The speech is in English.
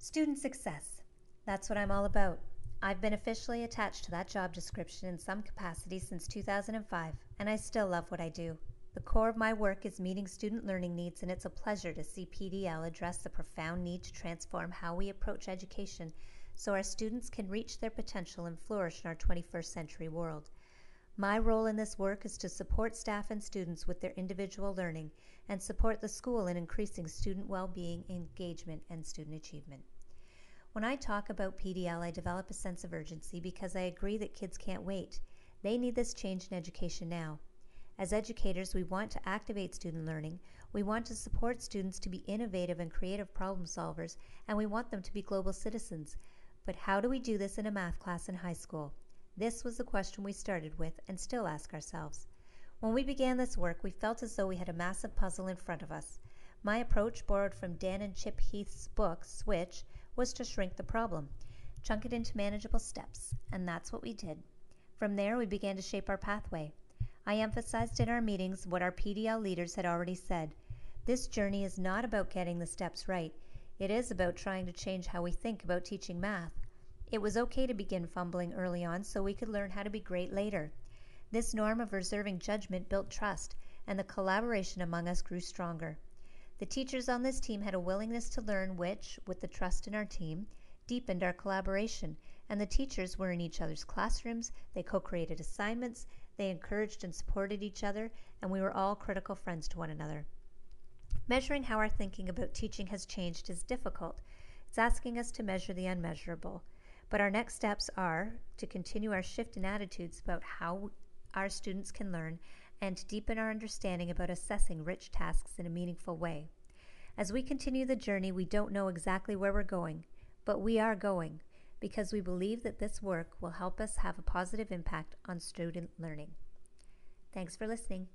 Student success. That's what I'm all about. I've been officially attached to that job description in some capacity since 2005, and I still love what I do. The core of my work is meeting student learning needs, and it's a pleasure to see PDL address the profound need to transform how we approach education so our students can reach their potential and flourish in our 21st century world. My role in this work is to support staff and students with their individual learning and support the school in increasing student well-being, engagement, and student achievement. When I talk about PDL, I develop a sense of urgency because I agree that kids can't wait. They need this change in education now. As educators, we want to activate student learning, we want to support students to be innovative and creative problem solvers, and we want them to be global citizens. But how do we do this in a math class in high school? This was the question we started with and still ask ourselves. When we began this work, we felt as though we had a massive puzzle in front of us. My approach, borrowed from Dan and Chip Heath's book, Switch, was to shrink the problem, chunk it into manageable steps, and that's what we did. From there, we began to shape our pathway. I emphasized in our meetings what our PDL leaders had already said. This journey is not about getting the steps right. It is about trying to change how we think about teaching math. It was okay to begin fumbling early on so we could learn how to be great later. This norm of reserving judgment built trust, and the collaboration among us grew stronger. The teachers on this team had a willingness to learn which, with the trust in our team, deepened our collaboration, and the teachers were in each other's classrooms, they co-created assignments, they encouraged and supported each other, and we were all critical friends to one another. Measuring how our thinking about teaching has changed is difficult. It's asking us to measure the unmeasurable. But our next steps are to continue our shift in attitudes about how our students can learn and to deepen our understanding about assessing rich tasks in a meaningful way. As we continue the journey, we don't know exactly where we're going, but we are going because we believe that this work will help us have a positive impact on student learning. Thanks for listening.